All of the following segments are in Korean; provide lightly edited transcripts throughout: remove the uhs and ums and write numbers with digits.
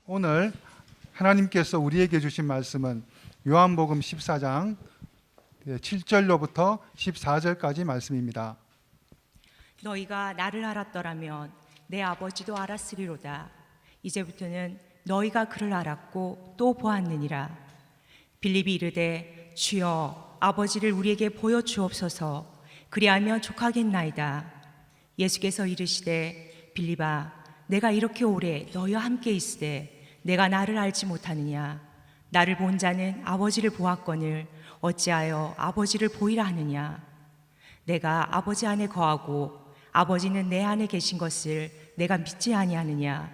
오늘 하나님께서 우리에게 주신 말씀은 요한복음 14장 7절로부터 14절까지 말씀입니다. 너희가 나를 알았더라면 내 아버지도 알았으리로다. 이제부터는 너희가 그를 알았고 또 보았느니라. 빌립이 이르되 주여 아버지를 우리에게 보여주옵소서. 그리하면 족하겠나이다. 예수께서 이르시되 빌립아 내가 이렇게 오래 너희와 함께 있으되 내가 나를 알지 못하느냐. 나를 본 자는 아버지를 보았거늘 어찌하여 아버지를 보이라 하느냐. 내가 아버지 안에 거하고 아버지는 내 안에 계신 것을 내가 믿지 아니하느냐.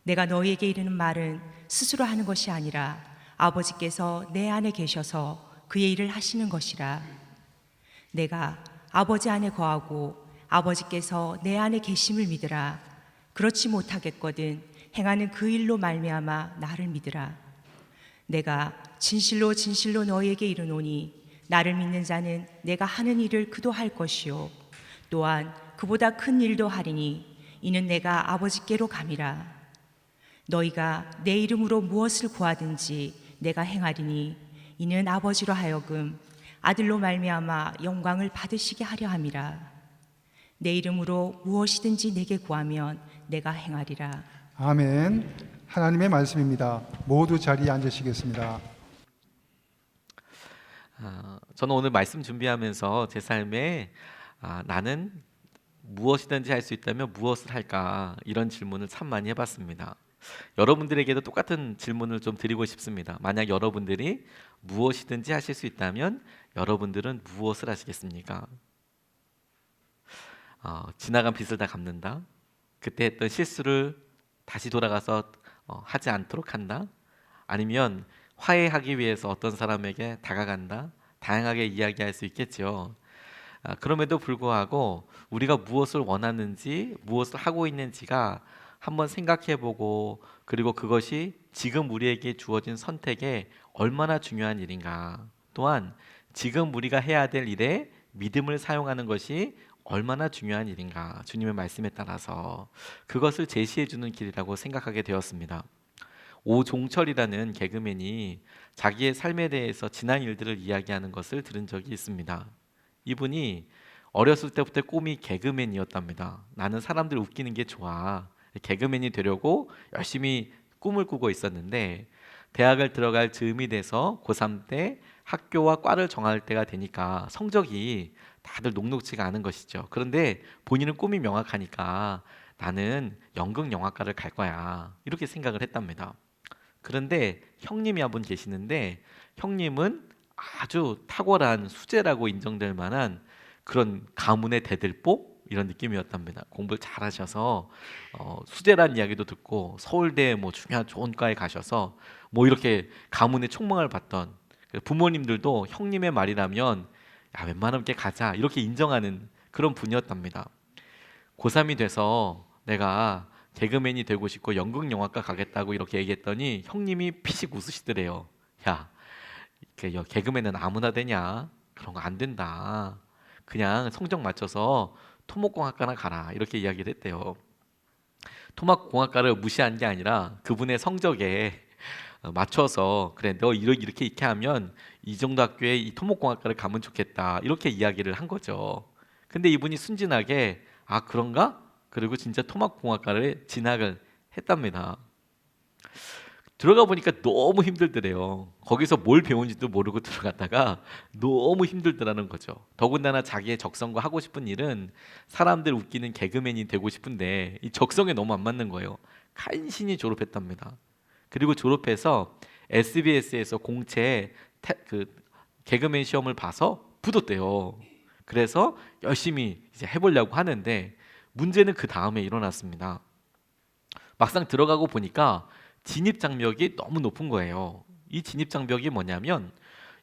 내가 너희에게 이르는 말은 스스로 하는 것이 아니라 아버지께서 내 안에 계셔서 그의 일을 하시는 것이라. 내가 아버지 안에 거하고 아버지께서 내 안에 계심을 믿으라. 그렇지 못하겠거든 행하는 그 일로 말미암아 나를 믿으라. 내가 진실로 진실로 너희에게 이르노니 나를 믿는 자는 내가 하는 일을 그도 할 것이요 또한 그보다 큰 일도 하리니 이는 내가 아버지께로 감이라. 너희가 내 이름으로 무엇을 구하든지 내가 행하리니 이는 아버지로 하여금 아들로 말미암아 영광을 받으시게 하려 함이라. 내 이름으로 무엇이든지 내게 구하면 내가 행하리라. 아멘. 하나님의 말씀입니다. 모두 자리에 앉으시겠습니다. 저는 오늘 말씀 준비하면서 제 삶에 나는 무엇이든지 할 수 있다면 무엇을 할까 이런 질문을 참 많이 해봤습니다. 여러분들에게도 똑같은 질문을 좀 드리고 싶습니다. 만약 여러분들이 무엇이든지 하실 수 있다면 여러분들은 무엇을 하시겠습니까? 지나간 빚을 다 갚는다. 그때 했던 실수를 다시 돌아가서 하지 않도록 한다. 아니면 화해하기 위해서 어떤 사람에게 다가간다. 다양하게 이야기할 수 있겠죠. 그럼에도 불구하고 우리가 무엇을 원하는지 무엇을 하고 있는지가 한번 생각해보고 그리고 그것이 지금 우리에게 주어진 선택에 얼마나 중요한 일인가. 또한 지금 우리가 해야 될 일에 믿음을 사용하는 것이 얼마나 중요한 일인가. 주님의 말씀에 따라서 그것을 제시해주는 길이라고 생각하게 되었습니다. 오종철이라는 개그맨이 자기의 삶에 대해서 지난 일들을 이야기하는 것을 들은 적이 있습니다. 이분이 어렸을 때부터 꿈이 개그맨이었답니다. 나는 사람들 웃기는 게 좋아. 개그맨이 되려고 열심히 꿈을 꾸고 있었는데 대학을 들어갈 즈음이 돼서 고3 때 학교와 과를 정할 때가 되니까 성적이 다들 녹록지가 않은 것이죠. 그런데 본인은 꿈이 명확하니까 나는 연극영화과를 갈 거야. 이렇게 생각을 했답니다. 그런데 형님이 한 분 계시는데 형님은 아주 탁월한 수재라고 인정될 만한 그런 가문의 대들보 이런 느낌이었답니다. 공부를 잘하셔서 수재란 이야기도 듣고 서울대 뭐 중요한 좋은 과에 가셔서 뭐 이렇게 가문의 총망을 받던 부모님들도 형님의 말이라면 야 웬만하면 이렇게 가자 이렇게 인정하는 그런 분이었답니다. 고3이 돼서 내가 개그맨이 되고 싶고 연극영화과 가겠다고 이렇게 얘기했더니 형님이 피식 웃으시더래요. 야 개그맨은 아무나 되냐? 그런 거 안 된다. 그냥 성적 맞춰서 토목공학과나 가라 이렇게 이야기를 했대요. 토목공학과를 무시한 게 아니라 그분의 성적에 맞춰서 그래 너 이렇게 하면 이 정도 학교에 이 토목공학과를 가면 좋겠다 이렇게 이야기를 한 거죠. 근데 이분이 순진하게 그런가? 그리고 진짜 토목공학과를 진학을 했답니다. 들어가 보니까 너무 힘들더래요. 거기서 뭘 배운지도 모르고 들어갔다가 너무 힘들더라는 거죠. 더군다나 자기의 적성과 하고 싶은 일은 사람들 웃기는 개그맨이 되고 싶은데 이 적성에 너무 안 맞는 거예요. 간신히 졸업했답니다. 그리고 졸업해서 SBS에서 공채 개그맨 시험을 봐서 붙었대요. 그래서 열심히 이제 해보려고 하는데 문제는 그 다음에 일어났습니다. 막상 들어가고 보니까 진입 장벽이 너무 높은 거예요. 이 진입 장벽이 뭐냐면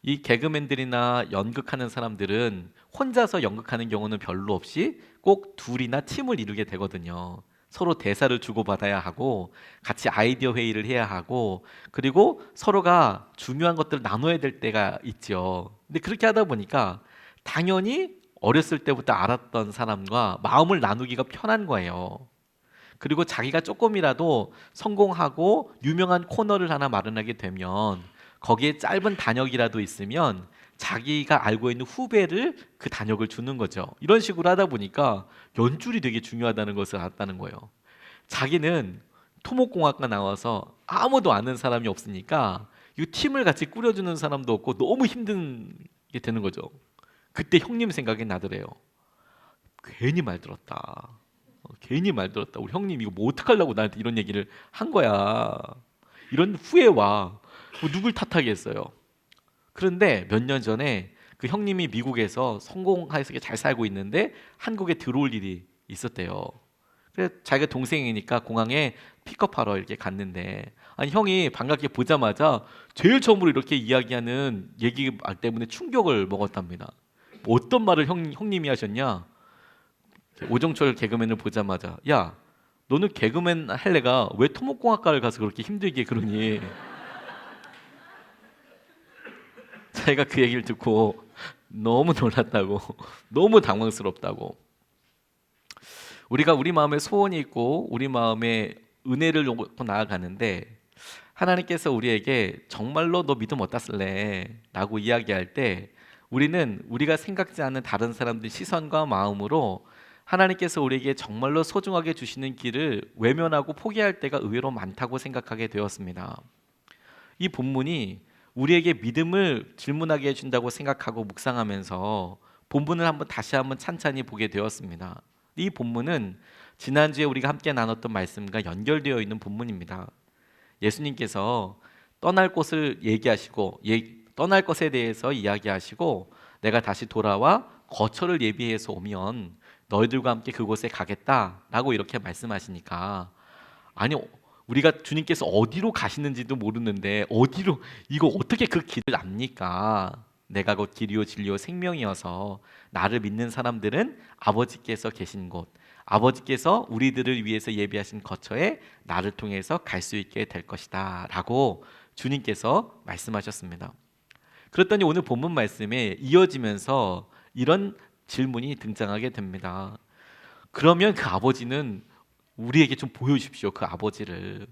이 개그맨들이나 연극하는 사람들은 혼자서 연극하는 경우는 별로 없이 꼭 둘이나 팀을 이루게 되거든요. 서로 대사를 주고받아야 하고 같이 아이디어 회의를 해야 하고 그리고 서로가 중요한 것들을 나눠야 될 때가 있죠. 근데 그렇게 하다 보니까 당연히 어렸을 때부터 알았던 사람과 마음을 나누기가 편한 거예요. 그리고 자기가 조금이라도 성공하고 유명한 코너를 하나 마련하게 되면 거기에 짧은 단역이라도 있으면 자기가 알고 있는 후배를 그 단역을 주는 거죠. 이런 식으로 하다 보니까 연줄이 되게 중요하다는 것을 알았다는 거예요. 자기는 토목공학과 나와서 아무도 아는 사람이 없으니까 이 팀을 같이 꾸려주는 사람도 없고 너무 힘든 게 되는 거죠. 그때 형님 생각이 나더래요. 괜히 말 들었다. 괜히 말 들었다. 우리 형님 이거 뭐 어떡하려고 나한테 이런 얘기를 한 거야. 이런 후회와 뭐 누굴 탓하겠어요. 그런데 몇 년 전에 그 형님이 미국에서 성공해서 잘 살고 있는데 한국에 들어올 일이 있었대요. 그래서 자기가 동생이니까 공항에 픽업하러 이렇게 갔는데 아니 형이 반갑게 보자마자 제일 처음으로 이렇게 이야기하는 얘기 말 때문에 충격을 먹었답니다. 뭐 어떤 말을 형님이 하셨냐? 오정철 개그맨을 보자마자 야 너는 개그맨 할래가 왜 토목공학과를 가서 그렇게 힘들게 그러니? 자기가 그 얘기를 듣고 너무 놀랐다고 너무 당황스럽다고. 우리가 우리 마음에 소원이 있고 우리 마음에 은혜를 놓고 나아가는데 하나님께서 우리에게 정말로 너 믿음 어디다 쓸래? 라고 이야기할 때 우리는 우리가 생각지 않는 다른 사람들의 시선과 마음으로 하나님께서 우리에게 정말로 소중하게 주시는 길을 외면하고 포기할 때가 의외로 많다고 생각하게 되었습니다. 이 본문이 우리에게 믿음을 질문하게 해준다고 생각하고 묵상하면서 본문을 다시 한번 찬찬히 보게 되었습니다. 이 본문은 지난주에 우리가 함께 나눴던 말씀과 연결되어 있는 본문입니다. 예수님께서 떠날 곳을 얘기하시고 떠날 것에 대해서 이야기하시고 내가 다시 돌아와 거처를 예비해서 오면 너희들과 함께 그곳에 가겠다라고 이렇게 말씀하시니까 아니 우리가 주님께서 어디로 가시는지도 모르는데 어디로 이거 어떻게 그 길을 압니까? 내가 곧 길이요 진리요 생명이어서 나를 믿는 사람들은 아버지께서 계신 곳 아버지께서 우리들을 위해서 예비하신 거처에 나를 통해서 갈 수 있게 될 것이다 라고 주님께서 말씀하셨습니다. 그랬더니 오늘 본문 말씀에 이어지면서 이런 질문이 등장하게 됩니다. 그러면 그 아버지는 우리에게 좀 보여주십시오. 그 아버지를.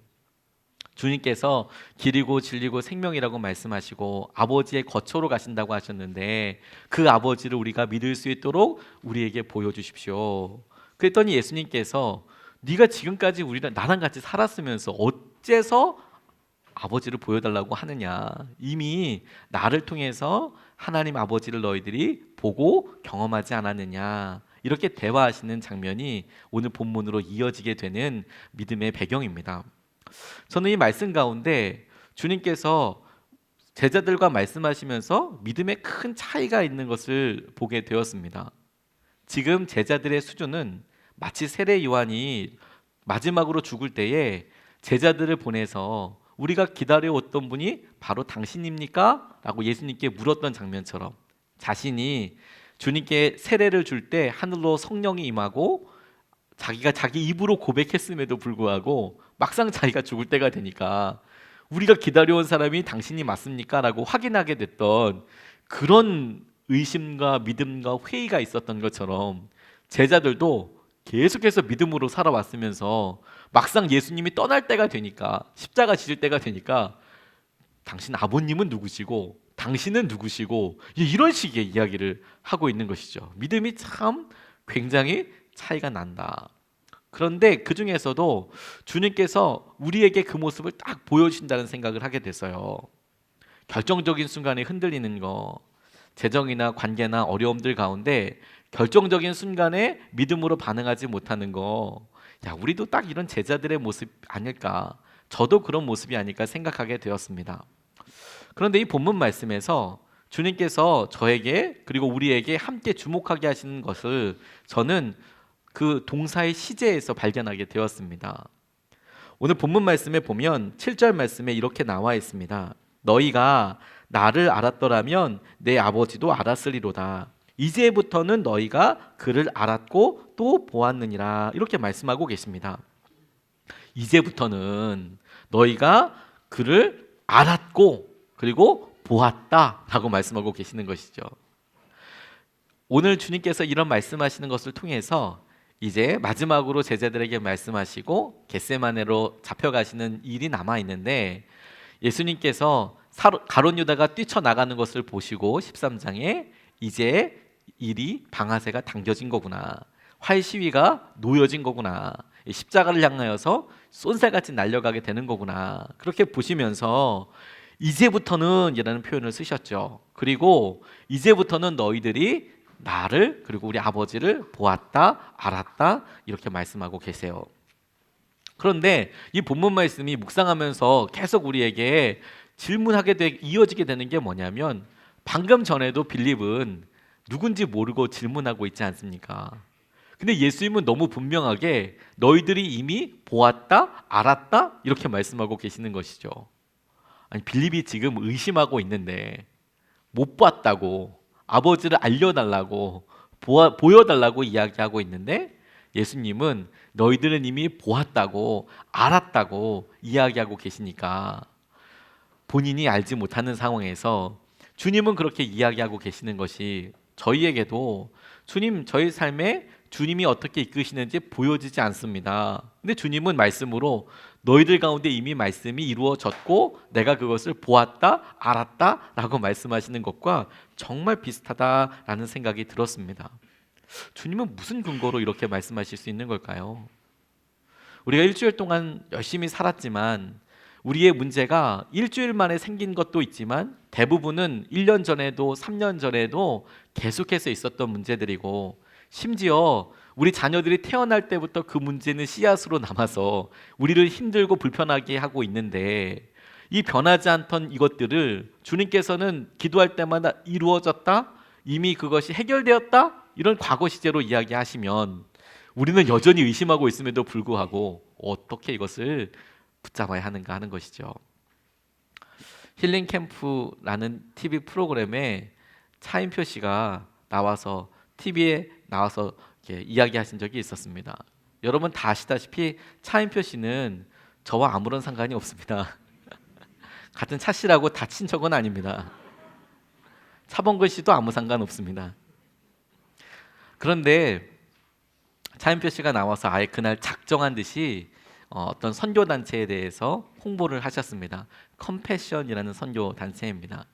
주님께서 길이고 진리고 생명이라고 말씀하시고 아버지의 거처로 가신다고 하셨는데 그 아버지를 우리가 믿을 수 있도록 우리에게 보여주십시오. 그랬더니 예수님께서 네가 지금까지 나랑 같이 살았으면서 어째서 아버지를 보여달라고 하느냐. 이미 나를 통해서 하나님 아버지를 너희들이 보고 경험하지 않았느냐. 이렇게 대화하시는 장면이 오늘 본문으로 이어지게 되는 믿음의 배경입니다. 저는 이 말씀 가운데 주님께서 제자들과 말씀하시면서 믿음에 큰 차이가 있는 것을 보게 되었습니다. 지금 제자들의 수준은 마치 세례 요한이 마지막으로 죽을 때에 제자들을 보내서 우리가 기다려왔던 분이 바로 당신입니까? 라고 예수님께 물었던 장면처럼 자신이 주님께 세례를 줄 때 하늘로 성령이 임하고 자기가 자기 입으로 고백했음에도 불구하고 막상 자기가 죽을 때가 되니까 우리가 기다려온 사람이 당신이 맞습니까? 라고 확인하게 됐던 그런 의심과 믿음과 회의가 있었던 것처럼 제자들도 계속해서 믿음으로 살아왔으면서 막상 예수님이 떠날 때가 되니까 십자가 지실 때가 되니까 당신 아버님은 누구시고 당신은 누구시고 이런 식의 이야기를 하고 있는 것이죠. 믿음이 참 굉장히 차이가 난다. 그런데 그 중에서도 주님께서 우리에게 그 모습을 딱 보여주신다는 생각을 하게 됐어요. 결정적인 순간에 흔들리는 거, 재정이나 관계나 어려움들 가운데 결정적인 순간에 믿음으로 반응하지 못하는 거, 우리도 딱 이런 제자들의 모습 아닐까, 저도 그런 모습이 아닐까 생각하게 되었습니다. 그런데 이 본문 말씀에서 주님께서 저에게 그리고 우리에게 함께 주목하게 하시는 것을 저는 그 동사의 시제에서 발견하게 되었습니다. 오늘 본문 말씀에 보면 7절 말씀에 이렇게 나와 있습니다. 너희가 나를 알았더라면 내 아버지도 알았으리로다. 이제부터는 너희가 그를 알았고 또 보았느니라. 이렇게 말씀하고 계십니다. 이제부터는 너희가 그를 알았고 그리고 보았다라고 말씀하고 계시는 것이죠. 오늘 주님께서 이런 말씀하시는 것을 통해서 이제 마지막으로 제자들에게 말씀하시고 겟세마네로 잡혀가시는 일이 남아 있는데 예수님께서 가룟 유다가 뛰쳐나가는 것을 보시고 13장에 이제 일이 방아쇠가 당겨진 거구나, 활 시위가 놓여진 거구나, 십자가를 향하여서 쏜살같이 날려가게 되는 거구나, 그렇게 보시면서 이제부터는 이라는 표현을 쓰셨죠. 그리고 이제부터는 너희들이 나를 그리고 우리 아버지를 보았다, 알았다, 이렇게 말씀하고 계세요. 그런데 이 본문 말씀이 묵상하면서 계속 우리에게 이어지게 되는 게 뭐냐면, 방금 전에도 빌립은 누군지 모르고 질문하고 있지 않습니까? 근데 예수님은 너무 분명하게 너희들이 이미 보았다, 알았다, 이렇게 말씀하고 계시는 것이죠. 아니, 빌립이 지금 의심하고 있는데 못 봤다고, 아버지를 알려달라고, 보여달라고 이야기하고 있는데 예수님은 너희들은 이미 보았다고, 알았다고 이야기하고 계시니까 본인이 알지 못하는 상황에서 주님은 그렇게 이야기하고 계시는 것이 저희에게도 주님, 저희 삶에 주님이 어떻게 이끄시는지 보여지지 않습니다. 근데 주님은 말씀으로 너희들 가운데 이미 말씀이 이루어졌고 내가 그것을 보았다, 알았다 라고 말씀하시는 것과 정말 비슷하다라는 생각이 들었습니다. 주님은 무슨 근거로 이렇게 말씀하실 수 있는 걸까요? 우리가 일주일 동안 열심히 살았지만 우리의 문제가 일주일 만에 생긴 것도 있지만 대부분은 1년 전에도 3년 전에도 계속해서 있었던 문제들이고, 심지어 우리 자녀들이 태어날 때부터 그 문제는 씨앗으로 남아서 우리를 힘들고 불편하게 하고 있는데, 이 변하지 않던 이것들을 주님께서는 기도할 때마다 이루어졌다, 이미 그것이 해결되었다, 이런 과거 시제로 이야기하시면 우리는 여전히 의심하고 있음에도 불구하고 어떻게 이것을 붙잡아야 하는가 하는 것이죠. 힐링 캠프라는 TV 프로그램에 차인표 씨가 나와서 TV에 나와서 이야기하신 적이 있었습니다. 여러분 다 아시다시피 차인표 씨는 저와 아무런 상관이 없습니다. 같은 차 씨라고 다친 적은 아닙니다. 차범근 씨도 아무 상관 없습니다. 그런데 차인표 씨가 나와서 아예 그날 작정한 듯이 어떤 선교 단체에 대해서 홍보를 하셨습니다. 컴패션이라는 선교 단체입니다.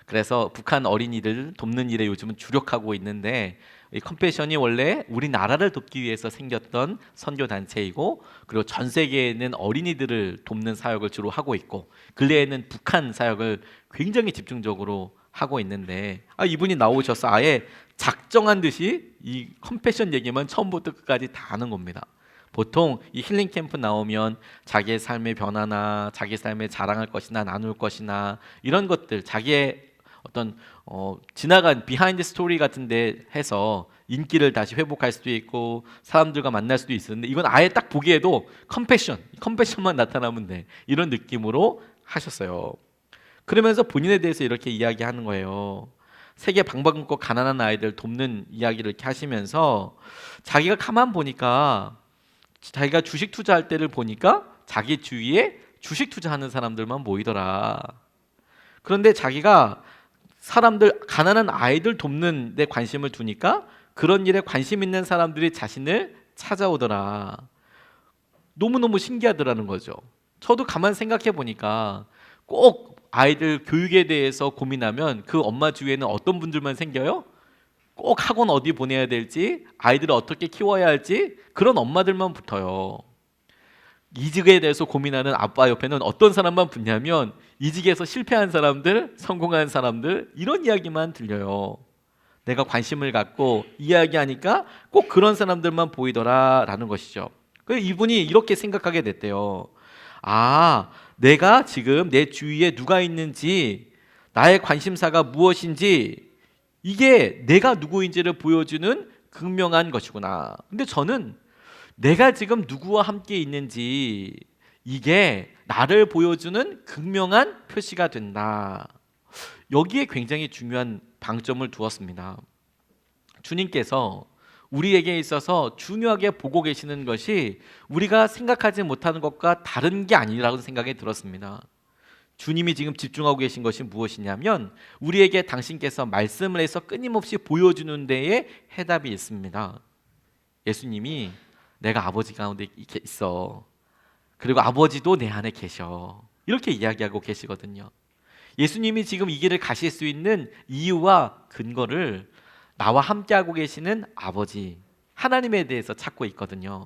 그래서 북한 어린이들 돕는 일에 요즘은 주력하고 있는데, 이 컴패션이 원래 우리나라를 돕기 위해서 생겼던 선교 단체이고, 그리고 전 세계에는 어린이들을 돕는 사역을 주로 하고 있고, 근래에는 북한 사역을 굉장히 집중적으로 하고 있는데, 이분이 나오셔서 아예 작정한 듯이 이 컴패션 얘기만 처음부터 끝까지 다 하는 겁니다. 보통 이 힐링 캠프 나오면 자기의 삶의 변화나 자기 삶에 자랑할 것이나 나눌 것이나 이런 것들, 자기의 어떤 지나간 비하인드 스토리 같은데 해서 인기를 다시 회복할 수도 있고 사람들과 만날 수도 있었는데, 이건 아예 딱 보기에도 컴패션만 나타나면 돼, 이런 느낌으로 하셨어요. 그러면서 본인에 대해서 이렇게 이야기하는 거예요. 세계 방방곡곡 가난한 아이들 돕는 이야기를 이렇게 하시면서 자기가 가만 보니까, 자기가 주식 투자할 때를 보니까 자기 주위에 주식 투자하는 사람들만 모이더라. 그런데 자기가 사람들, 가난한 아이들 돕는 데 관심을 두니까 그런 일에 관심 있는 사람들이 자신을 찾아오더라. 너무너무 신기하더라는 거죠. 저도 가만 생각해 보니까 꼭 아이들 교육에 대해서 고민하면 그 엄마 주위에는 어떤 분들만 생겨요? 꼭 학원 어디 보내야 될지, 아이들을 어떻게 키워야 할지 그런 엄마들만 붙어요. 이직에 대해서 고민하는 아빠 옆에는 어떤 사람만 붙냐면 이직에서 실패한 사람들, 성공한 사람들, 이런 이야기만 들려요. 내가 관심을 갖고 이야기하니까 꼭 그런 사람들만 보이더라라는 것이죠. 그래서 이분이 이렇게 생각하게 됐대요. 내가 지금 내 주위에 누가 있는지, 나의 관심사가 무엇인지, 이게 내가 누구인지를 보여주는 극명한 것이구나. 근데 저는 내가 지금 누구와 함께 있는지, 이게 나를 보여주는 극명한 표시가 된다. 여기에 굉장히 중요한 방점을 두었습니다. 주님께서 우리에게 있어서 중요하게 보고 계시는 것이 우리가 생각하지 못하는 것과 다른 게 아니라고 생각이 들었습니다. 주님이 지금 집중하고 계신 것이 무엇이냐면, 우리에게 당신께서 말씀을 해서 끊임없이 보여주는 데에 해답이 있습니다. 예수님이 내가 아버지 가운데 있어. 그리고 아버지도 내 안에 계셔. 이렇게 이야기하고 계시거든요. 예수님이 지금 이 길을 가실 수 있는 이유와 근거를 나와 함께하고 계시는 아버지 하나님에 대해서 찾고 있거든요.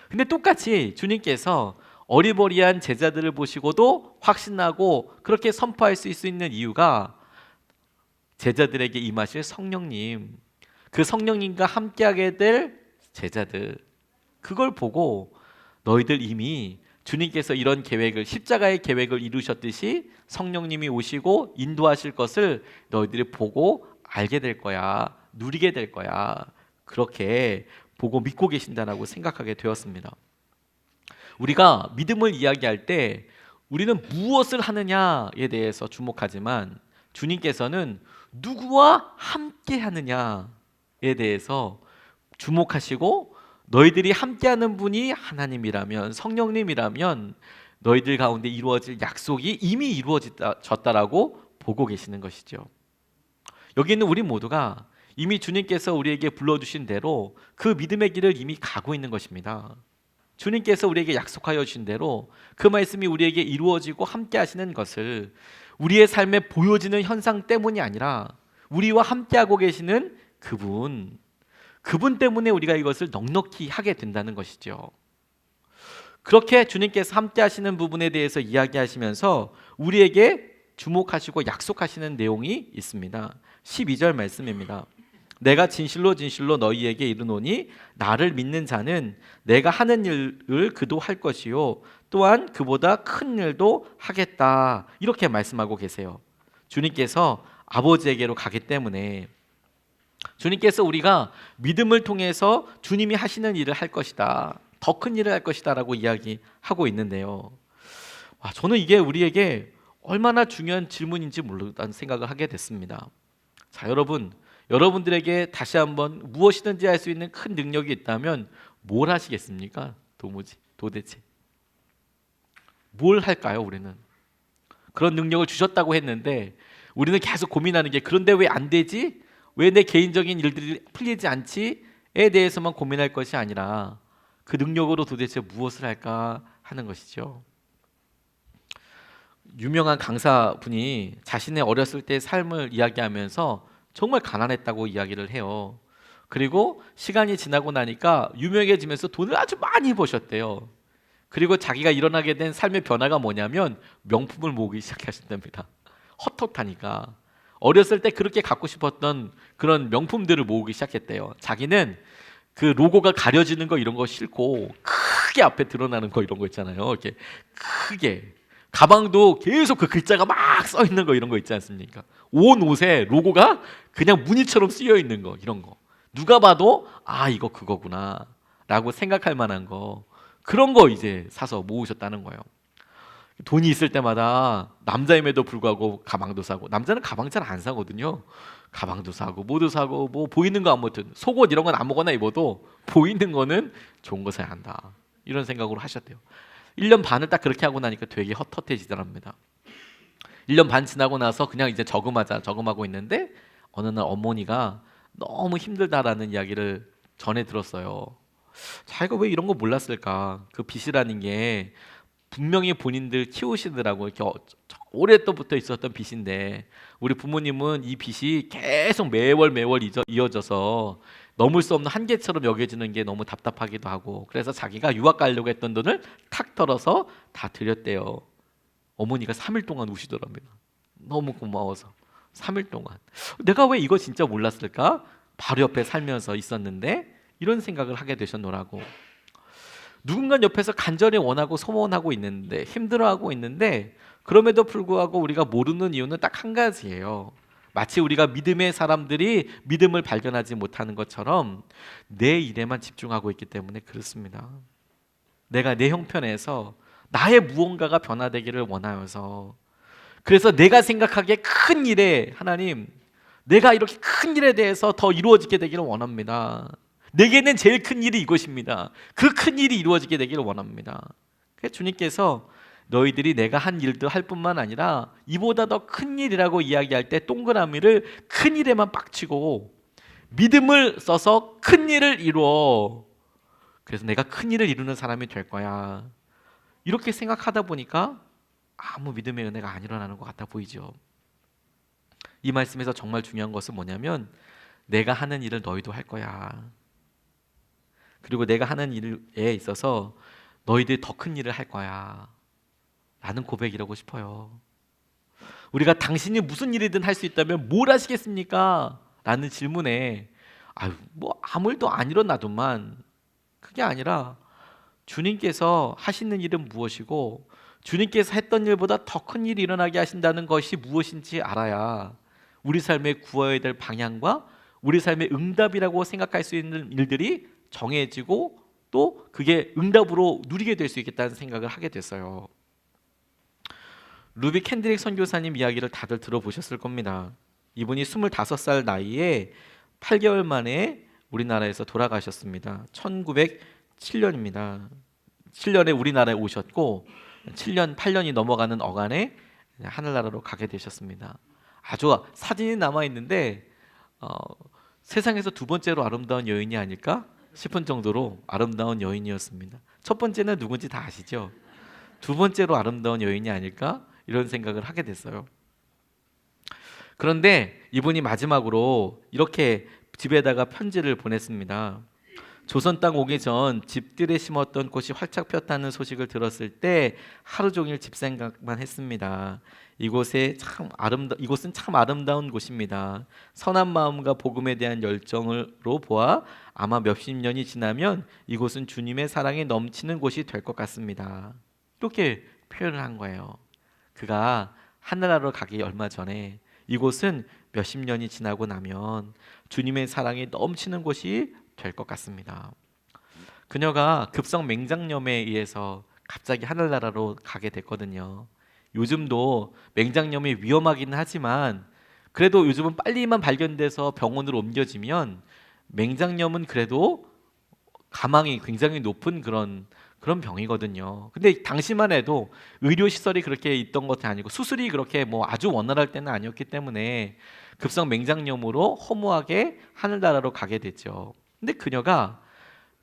근데 똑같이 주님께서 어리버리한 제자들을 보시고도 확신하고 그렇게 선포할 수 있는 이유가 제자들에게 임하실 성령님, 그 성령님과 함께하게 될 제자들, 그걸 보고 너희들 이미 주님께서 이런 계획을, 십자가의 계획을 이루셨듯이 성령님이 오시고 인도하실 것을 너희들이 보고 알게 될 거야, 누리게 될 거야, 그렇게 보고 믿고 계신다라고 생각하게 되었습니다. 우리가 믿음을 이야기할 때 우리는 무엇을 하느냐에 대해서 주목하지만 주님께서는 누구와 함께 하느냐에 대해서 주목하시고, 너희들이 함께하는 분이 하나님이라면, 성령님이라면 너희들 가운데 이루어질 약속이 이미 이루어졌다라고 보고 계시는 것이죠. 여기 있는 우리 모두가 이미 주님께서 우리에게 불러주신 대로 그 믿음의 길을 이미 가고 있는 것입니다. 주님께서 우리에게 약속하여 주신 대로 그 말씀이 우리에게 이루어지고 함께 하시는 것을 우리의 삶에 보여지는 현상 때문이 아니라 우리와 함께하고 계시는 그분 때문에 우리가 이것을 넉넉히 하게 된다는 것이죠. 그렇게 주님께서 함께 하시는 부분에 대해서 이야기하시면서 우리에게 주목하시고 약속하시는 내용이 있습니다. 12절 말씀입니다. 내가 진실로 진실로 너희에게 이르노니 나를 믿는 자는 내가 하는 일을 그도 할 것이요 또한 그보다 큰 일도 하겠다, 이렇게 말씀하고 계세요. 주님께서 아버지에게로 가기 때문에 주님께서 우리가 믿음을 통해서 주님이 하시는 일을 할 것이다, 더 큰 일을 할 것이다 라고 이야기하고 있는데요. 저는 이게 우리에게 얼마나 중요한 질문인지 모르다는 생각을 하게 됐습니다. 자, 여러분들에게 다시 한번 무엇이든지 할 수 있는 큰 능력이 있다면 뭘 하시겠습니까? 도대체 뭘 할까요? 우리는 그런 능력을 주셨다고 했는데 우리는 계속 고민하는 게, 그런데 왜 안 되지? 왜 내 개인적인 일들이 풀리지 않지?에 대해서만 고민할 것이 아니라 그 능력으로 도대체 무엇을 할까 하는 것이죠. 유명한 강사분이 자신의 어렸을 때의 삶을 이야기하면서 정말 가난했다고 이야기를 해요. 그리고 시간이 지나고 나니까 유명해지면서 돈을 아주 많이 버셨대요. 그리고 자기가 일어나게 된 삶의 변화가 뭐냐면 명품을 모으기 시작하신답니다. 헛헛하니까 어렸을 때 그렇게 갖고 싶었던 그런 명품들을 모으기 시작했대요. 자기는 그 로고가 가려지는 거 이런 거 싫고 크게 앞에 드러나는 거 이런 거 있잖아요. 이렇게 크게 가방도 계속 그 글자가 막 써 있는 거 이런 거 있지 않습니까? 온 옷에 로고가 그냥 무늬처럼 쓰여 있는 거, 이런 거 누가 봐도 이거 그거구나 라고 생각할 만한 거, 그런 거 이제 사서 모으셨다는 거예요. 돈이 있을 때마다 남자임에도 불구하고 가방도 사고, 남자는 가방 잘 안 사거든요. 가방도 사고 뭐도 사고, 뭐 보이는 거 아무튼 속옷 이런 건 아무거나 입어도 보이는 거는 좋은 거 사야 한다, 이런 생각으로 하셨대요. 1년 반을 딱 그렇게 하고 나니까 되게 헛헛해지더랍니다. 1년 반 지나고 나서 그냥 이제 저금하고 있는데 어느 날 어머니가 너무 힘들다라는 이야기를 전해 들었어요. 자기가 왜 이런 거 몰랐을까? 그 빚이라는 게 분명히 본인들 키우시느라고 이렇게 오랫동부터 있었던 빚인데 우리 부모님은 이 빚이 계속 매월 이어져서 넘을 수 없는 한계처럼 여겨지는 게 너무 답답하기도 하고, 그래서 자기가 유학 가려고 했던 돈을 탁 털어서 다 드렸대요. 어머니가 3일 동안 우시더랍니다. 너무 고마워서 3일 동안 내가 왜 이거 진짜 몰랐을까? 바로 옆에 살면서 있었는데, 이런 생각을 하게 되셨노라고. 누군가 옆에서 간절히 원하고 소원하고 있는데, 힘들어하고 있는데, 그럼에도 불구하고 우리가 모르는 이유는 딱 한 가지예요. 마치 우리가 믿음의 사람들이 믿음을 발견하지 못하는 것처럼 내 일에만 집중하고 있기 때문에 그렇습니다. 내가 내 형편에서 나의 무언가가 변화되기를 원하여서, 그래서 내가 생각하기에 큰 일에, 하나님 내가 이렇게 큰 일에 대해서 더 이루어지게 되기를 원합니다. 내게는 제일 큰 일이 이것입니다. 그 큰 일이 이루어지게 되기를 원합니다. 그래서 주님께서 너희들이 내가 한 일도 할 뿐만 아니라 이보다 더 큰 일이라고 이야기할 때 동그라미를 큰 일에만 빡치고 믿음을 써서 큰 일을 이루어. 그래서 내가 큰 일을 이루는 사람이 될 거야. 이렇게 생각하다 보니까 아무 믿음의 은혜가 안 일어나는 것 같아 보이죠. 이 말씀에서 정말 중요한 것은 뭐냐면 내가 하는 일을 너희도 할 거야. 그리고 내가 하는 일에 있어서 너희들이 더 큰 일을 할 거야 라는 고백이라고 싶어요. 우리가 당신이 무슨 일이든 할 수 있다면 뭘 하시겠습니까? 라는 질문에 뭐 아무 일도 안 일어나도만, 그게 아니라 주님께서 하시는 일은 무엇이고 주님께서 했던 일보다 더 큰 일이 일어나게 하신다는 것이 무엇인지 알아야 우리 삶의 구워야 될 방향과 우리 삶의 응답이라고 생각할 수 있는 일들이 정해지고 또 그게 응답으로 누리게 될 수 있겠다는 생각을 하게 됐어요. 루비 캔드릭 선교사님 이야기를 다들 들어보셨을 겁니다. 이분이 25살 나이에 8개월 만에 우리나라에서 돌아가셨습니다. 1907년입니다. 7년에 우리나라에 오셨고 7년, 8년이 넘어가는 어간에 하늘나라로 가게 되셨습니다. 아주 사진이 남아있는데 세상에서 두 번째로 아름다운 여인이 아닐까 싶은 정도로 아름다운 여인이었습니다. 첫 번째는 누군지 다 아시죠? 두 번째로 아름다운 여인이 아닐까 이런 생각을 하게 됐어요. 그런데 이분이 마지막으로 이렇게 집에다가 편지를 보냈습니다. 조선 땅 오기 전 집들에 심었던 꽃이 활짝 폈다는 소식을 들었을 때 하루 종일 집 생각만 했습니다. 이곳은 참 아름다운 곳입니다. 선한 마음과 복음에 대한 열정으로 보아 아마 몇십 년이 지나면 이곳은 주님의 사랑이 넘치는 곳이 될 것 같습니다. 이렇게 표현을 한 거예요. 그가 하늘나라로 가기 얼마 전에 이곳은 몇십 년이 지나고 나면 주님의 사랑이 넘치는 곳이 될 것 같습니다. 그녀가 급성 맹장염에 의해서 갑자기 하늘나라로 가게 됐거든요. 요즘도 맹장염이 위험하기는 하지만 그래도 요즘은 빨리만 발견돼서 병원으로 옮겨지면 맹장염은 그래도 가망이 굉장히 높은 그런 병이거든요. 근데 당시만 해도 의료 시설이 그렇게 있던 것이 아니고 수술이 그렇게 뭐 아주 원활할 때는 아니었기 때문에 급성 맹장염으로 허무하게 하늘나라로 가게 됐죠. 근데 그녀가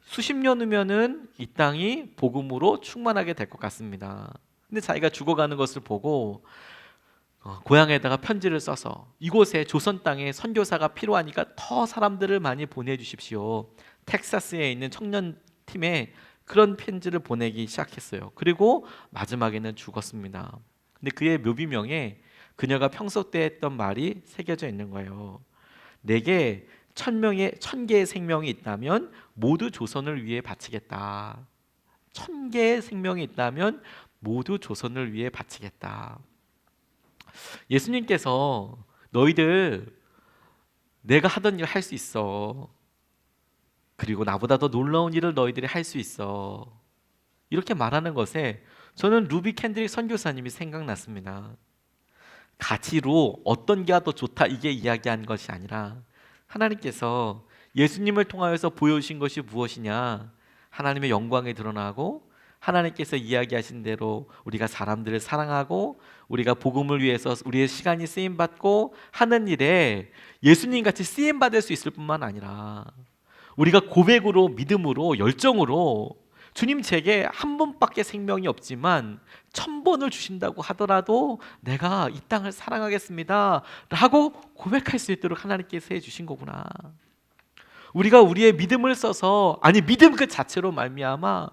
수십 년 후면은 이 땅이 복음으로 충만하게 될 것 같습니다. 근데 자기가 죽어가는 것을 보고 고향에다가 편지를 써서 이곳에 조선 땅에 선교사가 필요하니까 더 사람들을 많이 보내주십시오. 텍사스에 있는 청년팀에 그런 편지를 보내기 시작했어요. 그리고 마지막에는 죽었습니다. 근데 그의 묘비명에 그녀가 평소 때 했던 말이 새겨져 있는 거예요. 내게 1000개의 생명이 있다면 모두 조선을 위해 바치겠다. 1000개의 생명이 있다면 모두 조선을 위해 바치겠다. 예수님께서 너희들 내가 하던 일 할 수 있어. 그리고 나보다 더 놀라운 일을 너희들이 할 수 있어. 이렇게 말하는 것에 저는 루비 캔드릭 선교사님이 생각났습니다. 가치로 어떤 게 더 좋다 이게 이야기한 것이 아니라 하나님께서 예수님을 통하여서 보여주신 것이 무엇이냐, 하나님의 영광이 드러나고 하나님께서 이야기하신 대로 우리가 사람들을 사랑하고 우리가 복음을 위해서 우리의 시간이 쓰임받고 하는 일에 예수님같이 쓰임받을 수 있을 뿐만 아니라 우리가 고백으로 믿음으로 열정으로 주님 제게 한 번밖에 생명이 없지만 1000번을 주신다고 하더라도 내가 이 땅을 사랑하겠습니다 라고 고백할 수 있도록 하나님께서 해주신 거구나. 우리가 우리의 믿음을 써서 믿음 그 자체로 말미암아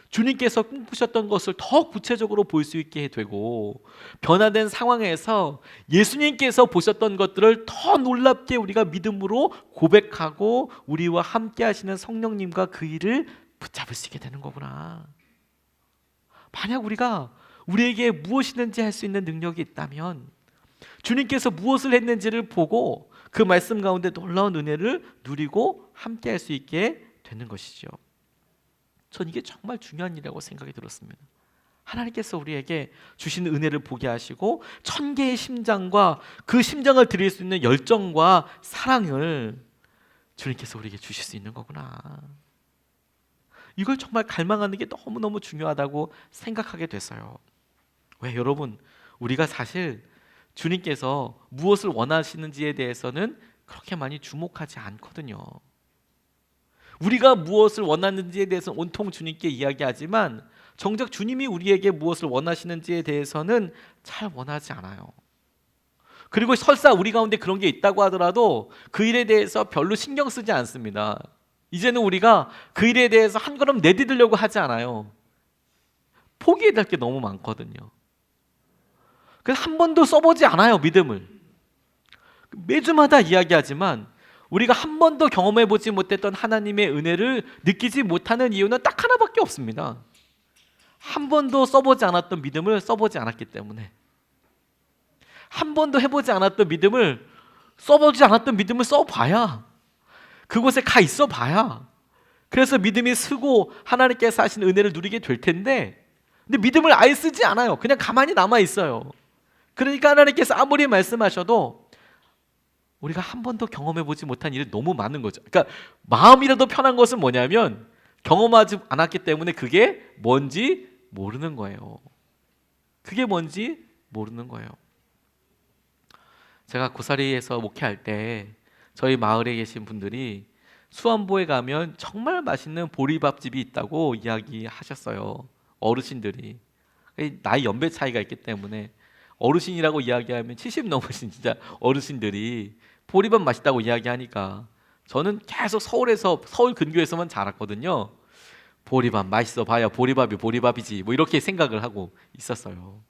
주님께서 꿈꾸셨던 것을 더 구체적으로 볼 수 있게 되고 변화된 상황에서 예수님께서 보셨던 것들을 더 놀랍게 우리가 믿음으로 고백하고 우리와 함께 하시는 성령님과 그 일을 붙잡을 수 있게 되는 거구나. 만약 우리가 우리에게 무엇이든지 할 수 있는 능력이 있다면 주님께서 무엇을 했는지를 보고 그 말씀 가운데 놀라운 은혜를 누리고 함께 할 수 있게 되는 것이죠. 전 이게 정말 중요한 일이라고 생각이 들었습니다. 하나님께서 우리에게 주신 은혜를 보게 하시고 1000개의 심장과 그 심장을 드릴 수 있는 열정과 사랑을 주님께서 우리에게 주실 수 있는 거구나. 이걸 정말 갈망하는 게 너무너무 중요하다고 생각하게 됐어요. 왜 여러분, 우리가 사실 주님께서 무엇을 원하시는지에 대해서는 그렇게 많이 주목하지 않거든요. 우리가 무엇을 원하는지에 대해서 온통 주님께 이야기하지만 정작 주님이 우리에게 무엇을 원하시는지에 대해서는 잘 원하지 않아요. 그리고 설사 우리 가운데 그런 게 있다고 하더라도 그 일에 대해서 별로 신경 쓰지 않습니다. 이제는 우리가 그 일에 대해서 한 걸음 내디디려고 하지 않아요. 포기해야 될 게 너무 많거든요. 그래서 한 번도 써보지 않아요, 믿음을. 매주마다 이야기하지만 우리가 한 번도 경험해보지 못했던 하나님의 은혜를 느끼지 못하는 이유는 딱 하나밖에 없습니다. 한 번도 써보지 않았던 믿음을 써보지 않았기 때문에. 한 번도 해보지 않았던 믿음을 써보지 않았던 믿음을 써봐야, 그곳에 가 있어 봐야, 그래서 믿음이 쓰고 하나님께서 하신 은혜를 누리게 될 텐데, 근데 믿음을 아예 쓰지 않아요. 그냥 가만히 남아 있어요. 그러니까 하나님께서 아무리 말씀하셔도 우리가 한 번도 경험해보지 못한 일이 너무 많은 거죠. 그러니까 마음이라도 편한 것은 뭐냐면 경험하지 않았기 때문에 그게 뭔지 모르는 거예요. 그게 뭔지 모르는 거예요. 제가 고사리에서 목회할 때 저희 마을에 계신 분들이 수안보에 가면 정말 맛있는 보리밥집이 있다고 이야기하셨어요. 어르신들이. 나이 연배 차이가 있기 때문에 어르신이라고 이야기하면 70 넘으신 진짜 어르신들이 보리밥 맛있다고 이야기하니까 저는 계속 서울 근교에서만 자랐거든요. 보리밥 맛있어 봐야 보리밥이 보리밥이지 뭐 이렇게 생각을 하고 있었어요.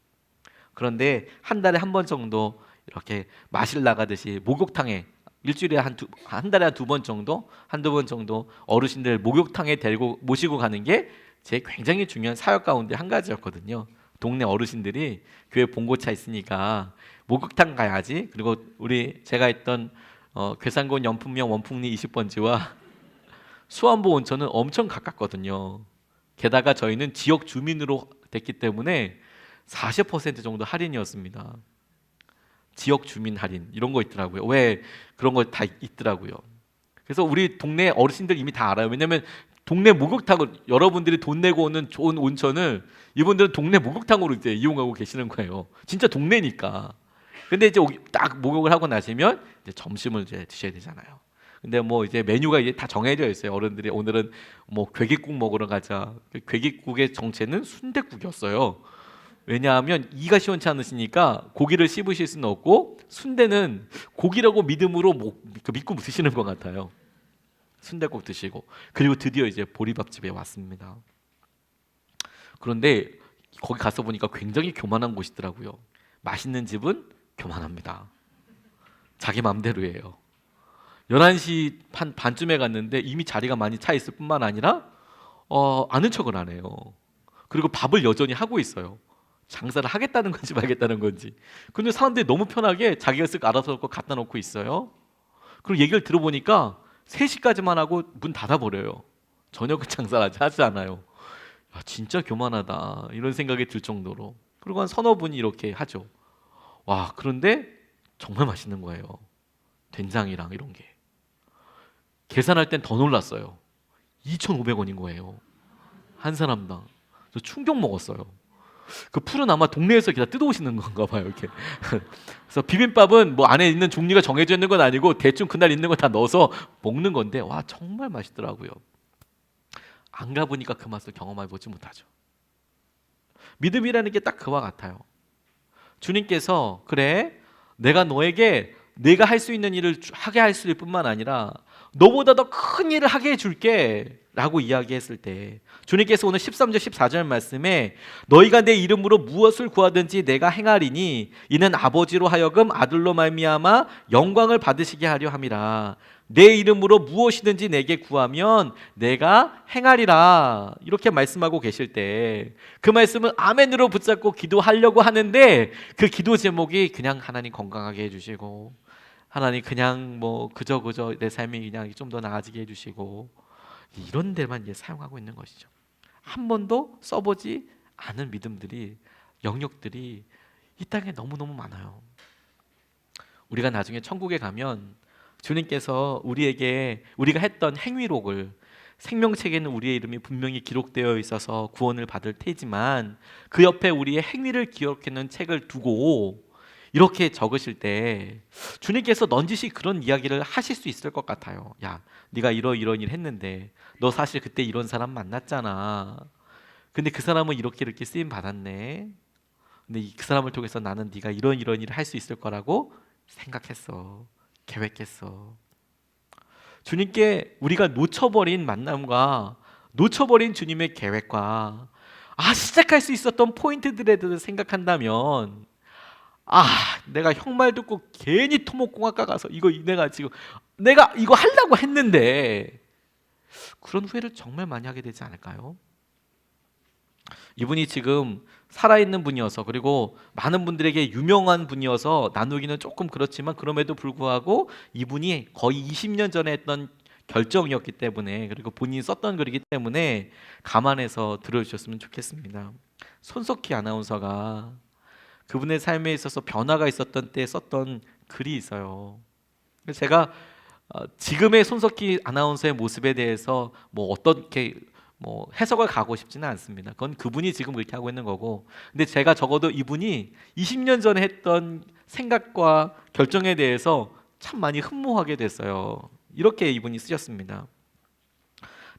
그런데 한 달에 한 번 정도 이렇게 마실 나가듯이 목욕탕에 일주일에 한 달에 두 번 정도, 한두 번 정도 어르신들 목욕탕에 모시고 가는 게 제 굉장히 중요한 사역 가운데 한 가지였거든요. 동네 어르신들이 교회 봉고차 있으니까 목욕탕 가야지. 그리고 제가 있던 괴산군 연풍면 원풍리 20번지와 수안보 온천은 엄청 가깝거든요. 게다가 저희는 지역 주민으로 됐기 때문에 40% 정도 할인이었습니다. 지역 주민 할인 이런 거 있더라고요. 왜 그런 거 다 있더라고요. 그래서 우리 동네 어르신들 이미 다 알아요. 왜냐하면 동네 목욕탕을 여러분들이 돈 내고 오는 좋은 온천을 이분들은 동네 목욕탕으로 이제 이용하고 계시는 거예요. 진짜 동네니까. 근데 이제 딱 목욕을 하고 나시면 이제 점심을 이제 드셔야 되잖아요. 근데 뭐 이제 메뉴가 이제 다 정해져 있어요. 어른들이 오늘은 뭐 괴기국 먹으러 가자. 괴기국의 정체는 순댓국이었어요. 왜냐하면 이가 시원치 않으시니까 고기를 씹으실 수는 없고 순대는 고기라고 믿음으로 믿고 드시는 것 같아요. 순댓국 드시고 그리고 드디어 이제 보리밥집에 왔습니다. 그런데 거기 가서 보니까 굉장히 교만한 곳이더라고요. 맛있는 집은 교만합니다. 자기 맘대로예요. 11시 반쯤에 갔는데 이미 자리가 많이 차 있을 뿐만 아니라 아는 척을 안 해요. 그리고 밥을 여전히 하고 있어요. 장사를 하겠다는 건지 말겠다는 건지. 근데 사람들이 너무 편하게 자기가 쓱 알아서 갖다 놓고 있어요. 그리고 얘기를 들어보니까 3시까지만 하고 문 닫아버려요. 저녁은 장사를 하지 않아요. 야, 진짜 교만하다 이런 생각이 들 정도로. 그리고 한 서너 분이 이렇게 하죠. 와, 그런데 정말 맛있는 거예요. 된장이랑 이런 게. 계산할 땐 더 놀랐어요. 2,500원인 거예요. 한 사람당. 저 충격 먹었어요. 그 풀은 아마 동네에서 다 뜯어오시는 건가 봐요. 이렇게. 그래서 비빔밥은 뭐 안에 있는 종류가 정해져 있는 건 아니고 대충 그날 있는 거 다 넣어서 먹는 건데 와 정말 맛있더라고요. 안 가보니까 그 맛을 경험해보지 못하죠. 믿음이라는 게 딱 그와 같아요. 주님께서 그래 내가 너에게 내가 할 수 있는 일을 하게 할 수 뿐만 아니라 너보다 더 큰 일을 하게 해줄게 라고 이야기했을 때 주님께서 오늘 13절 14절 말씀에 너희가 내 이름으로 무엇을 구하든지 내가 행하리니 이는 아버지로 하여금 아들로 말미암아 영광을 받으시게 하려 함이라. 내 이름으로 무엇이든지 내게 구하면 내가 행하리라 이렇게 말씀하고 계실 때 그 말씀은 아멘으로 붙잡고 기도하려고 하는데 그 기도 제목이 그냥 하나님 건강하게 해주시고 하나님 그냥 뭐 그저 내 삶이 그냥 좀 더 나아지게 해주시고 이런 데만 이제 사용하고 있는 것이죠. 한 번도 써보지 않은 믿음들이 영역들이 이 땅에 너무너무 많아요. 우리가 나중에 천국에 가면 주님께서 우리에게 우리가 했던 행위록을 생명책에는 우리의 이름이 분명히 기록되어 있어서 구원을 받을 테지만 그 옆에 우리의 행위를 기록해놓은 책을 두고 이렇게 적으실 때 주님께서 넌지시 그런 이야기를 하실 수 있을 것 같아요. 야, 네가 이런 일 했는데 너 사실 그때 이런 사람 만났잖아. 근데 그 사람은 이렇게 쓰임 받았네. 근데 그 사람을 통해서 나는 네가 이런 일을 할 수 있을 거라고 생각했어. 계획했어. 주님께 우리가 놓쳐버린 만남과 놓쳐버린 주님의 계획과 시작할 수 있었던 포인트들에 대해서 생각한다면 내가 형 말 듣고 괜히 토목공학과 가서 내가 이거 하려고 했는데 그런 후회를 정말 많이 하게 되지 않을까요? 이분이 지금 살아있는 분이어서 그리고 많은 분들에게 유명한 분이어서 나누기는 조금 그렇지만 그럼에도 불구하고 이분이 거의 20년 전에 했던 결정이었기 때문에 그리고 본인이 썼던 글이기 때문에 감안해서 들어주셨으면 좋겠습니다. 손석희 아나운서가 그분의 삶에 있어서 변화가 있었던 때 썼던 글이 있어요. 제가 지금의 손석희 아나운서의 모습에 대해서 어떻게 해석을 가고 싶지는 않습니다. 그건 그분이 지금 그렇게 하고 있는 거고. 근데 제가 적어도 이분이 20년 전에 했던 생각과 결정에 대해서 참 많이 흠모하게 됐어요. 이렇게 이분이 쓰셨습니다.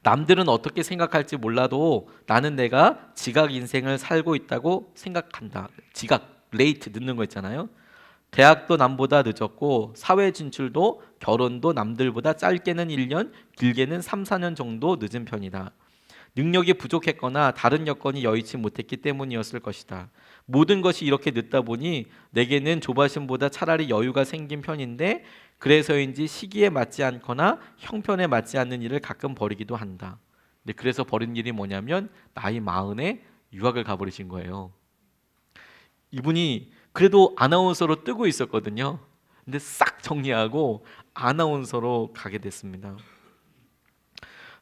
남들은 어떻게 생각할지 몰라도 나는 내가 지각 인생을 살고 있다고 생각한다. 지각, 레이트 늦는 거 있잖아요. 대학도 남보다 늦었고 사회 진출도 결혼도 남들보다 짧게는 1년, 길게는 3, 4년 정도 늦은 편이다. 능력이 부족했거나 다른 여건이 여의치 못했기 때문이었을 것이다. 모든 것이 이렇게 늦다 보니 내게는 조바심보다 차라리 여유가 생긴 편인데 그래서인지 시기에 맞지 않거나 형편에 맞지 않는 일을 가끔 벌이기도 한다. 근데 그래서 벌인 일이 뭐냐면 나이 40에 유학을 가버리신 거예요. 이분이 그래도 아나운서로 뜨고 있었거든요. 근데 싹 정리하고 아나운서로 가게 됐습니다.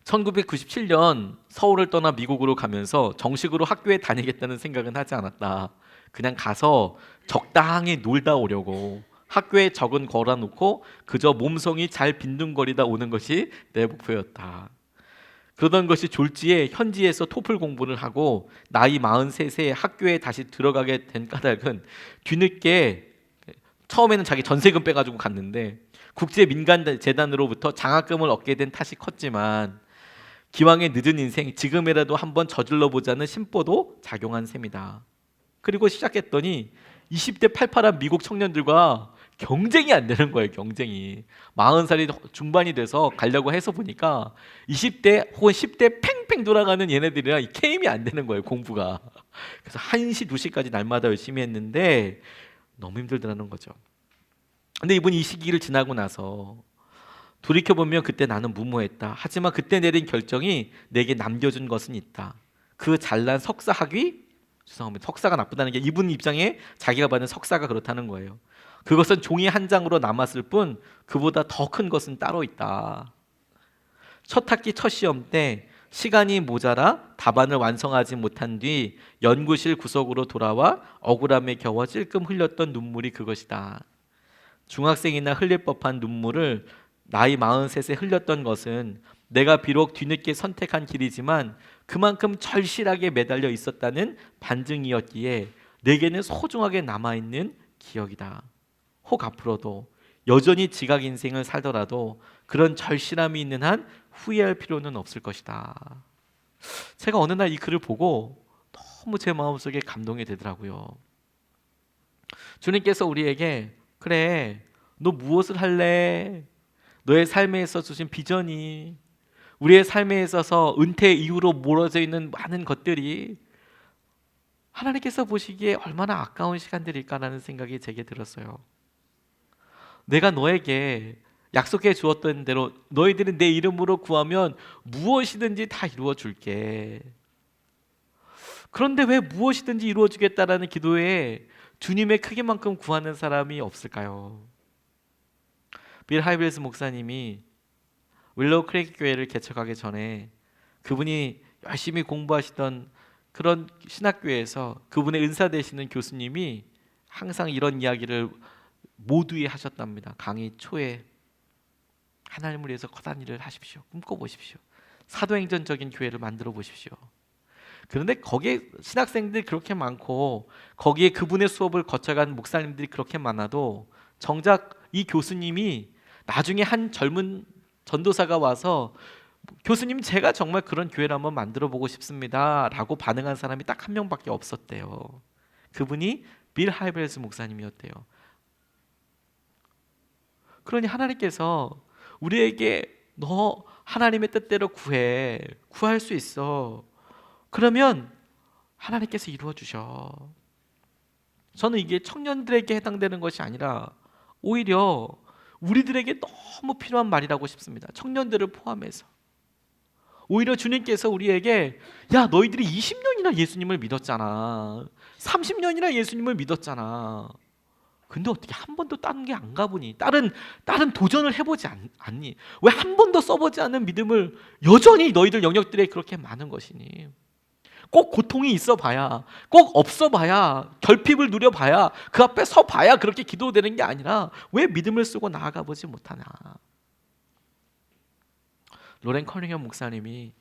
1997년 서울을 떠나 미국으로 가면서 정식으로 학교에 다니겠다는 생각은 하지 않았다. 그냥 가서 적당히 놀다 오려고 학교에 적은 걸어놓고 그저 몸성이 잘 빈둥거리다 오는 것이 내 목표였다. 그러던 것이 졸지에 현지에서 토플 공부를 하고 나이 43세에 학교에 다시 들어가게 된 까닭은 뒤늦게 처음에는 자기 전세금 빼가지고 갔는데 국제민간재단으로부터 장학금을 얻게 된 탓이 컸지만 기왕의 늦은 인생 지금이라도 한번 저질러 보자는 심보도 작용한 셈이다. 그리고 시작했더니 20대 팔팔한 미국 청년들과 경쟁이 안 되는 거예요. 경쟁이 40살이 중반이 돼서 가려고 해서 보니까 20대 혹은 10대 팽팽 돌아가는 얘네들이랑 게임이 안 되는 거예요. 공부가. 그래서 1시 2시까지 날마다 열심히 했는데 너무 힘들더라는 거죠. 근데 이분이 이 시기를 지나고 나서 돌이켜보면 그때 나는 무모했다. 하지만 그때 내린 결정이 내게 남겨준 것은 있다. 그 잘난 석사 학위? 죄송합니다. 석사가 나쁘다는 게 이분 입장에 자기가 받은 석사가 그렇다는 거예요. 그것은 종이 한 장으로 남았을 뿐 그보다 더 큰 것은 따로 있다. 첫 학기 첫 시험 때 시간이 모자라 답안을 완성하지 못한 뒤 연구실 구석으로 돌아와 억울함에 겨워 찔끔 흘렸던 눈물이 그것이다. 중학생이나 흘릴 법한 눈물을 나이 43세 흘렸던 것은 내가 비록 뒤늦게 선택한 길이지만 그만큼 절실하게 매달려 있었다는 반증이었기에 내게는 소중하게 남아있는 기억이다. 혹 앞으로도 여전히 지각 인생을 살더라도 그런 절실함이 있는 한 후회할 필요는 없을 것이다. 제가 어느 날 이 글을 보고 너무 제 마음속에 감동이 되더라고요. 주님께서 우리에게 그래, 너 무엇을 할래? 너의 삶에 있어 주신 비전이 우리의 삶에 있어서 은퇴 이후로 몰아져 있는 많은 것들이 하나님께서 보시기에 얼마나 아까운 시간들일까라는 생각이 제게 들었어요. 내가 너에게 약속해 주었던 대로 너희들은 내 이름으로 구하면 무엇이든지 다 이루어 줄게. 그런데 왜 무엇이든지 이루어 주겠다라는 기도에 주님의 크기만큼 구하는 사람이 없을까요? 빌 하이빌스 목사님이 윌로우 크레이크 교회를 개척하기 전에 그분이 열심히 공부하시던 그런 신학교에서 그분의 은사 되시는 교수님이 항상 이런 이야기를 모두에 하셨답니다. 강의 초에 하나님을 위해서 커다란 일을 하십시오. 꿈꿔보십시오. 사도행전적인 교회를 만들어 보십시오. 그런데 거기에 신학생들이 그렇게 많고 거기에 그분의 수업을 거쳐간 목사님들이 그렇게 많아도 정작 이 교수님이 나중에 한 젊은 전도사가 와서 교수님 제가 정말 그런 교회를 한번 만들어 보고 싶습니다 라고 반응한 사람이 딱 한 명밖에 없었대요. 그분이 빌 하이벨스 목사님이었대요. 그러니 하나님께서 우리에게 너 하나님의 뜻대로 구할 수 있어. 그러면 하나님께서 이루어 주셔. 저는 이게 청년들에게 해당되는 것이 아니라 오히려 우리들에게 너무 필요한 말이라고 싶습니다. 청년들을 포함해서. 오히려 주님께서 우리에게 야 너희들이 20년이나 예수님을 믿었잖아. 30년이나 예수님을 믿었잖아. 근데 어떻게 한 번도 다른 게 안 가보니? 다른 도전을 해보지 않니? 왜 한 번도 써보지 않은 믿음을 여전히 너희들 영역들에 그렇게 많은 것이니? 꼭 고통이 있어봐야, 꼭 없어봐야, 결핍을 누려봐야, 그 앞에 서봐야 그렇게 기도되는 게 아니라 왜 믿음을 쓰고 나아가보지 못하나? 로렌 커닝엄 목사님이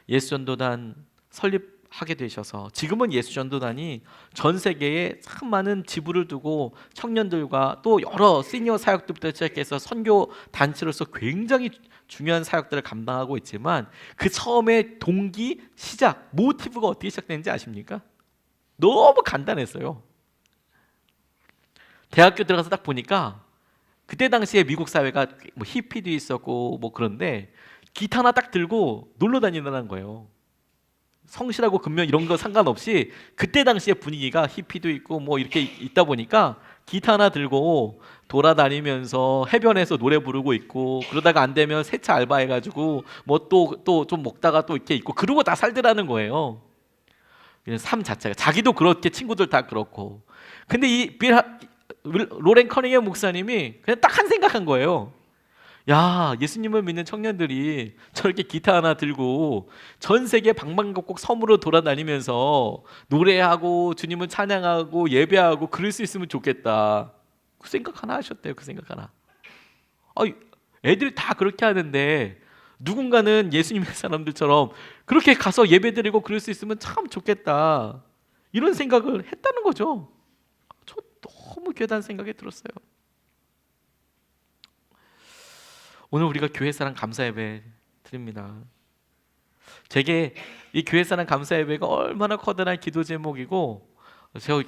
예수전도단 설립하게 되셔서 지금은 예수전도단이 전 세계에 참 많은 지부를 두고 청년들과 또 여러 시니어 사역들부터 시작해서 선교 단체로서 굉장히 중요한 사역들을 감당하고 있지만 그 처음에 동기, 시작, 모티브가 어떻게 시작되는지 아십니까? 너무 간단했어요. 대학교 들어가서 딱 보니까 그때 당시에 미국 사회가 뭐 히피도 있었고 뭐 그런데 기타 하나 딱 들고 놀러 다니는 거예요. 성실하고 근면 이런 거 상관없이 그때 당시에 분위기가 히피도 있고 뭐 이렇게 있다 보니까 기타 하나 들고 돌아다니면서 해변에서 노래 부르고 있고 그러다가 안 되면 세차 알바해가지고 뭐 또 좀 먹다가 또 이렇게 있고 그러고 다 살더라는 거예요. 삶 자체가 자기도 그렇게 친구들 다 그렇고 근데 이 로렌 커닝엄 목사님이 그냥 딱 한 생각한 거예요. 야 예수님을 믿는 청년들이 저렇게 기타 하나 들고 전 세계 방방곡곡 섬으로 돌아다니면서 노래하고 주님을 찬양하고 예배하고 그럴 수 있으면 좋겠다. 그 생각 하나 하셨대요. 그 생각 하나. 애들이 다 그렇게 하는데 누군가는 예수님의 사람들처럼 그렇게 가서 예배드리고 그럴 수 있으면 참 좋겠다. 이런 생각을 했다는 거죠. 저 너무 괴단 생각이 들었어요. 오늘 우리가 교회사랑 감사예배 드립니다. 제게 이 교회사랑 감사예배가 얼마나 커다란 기도 제목이고 제가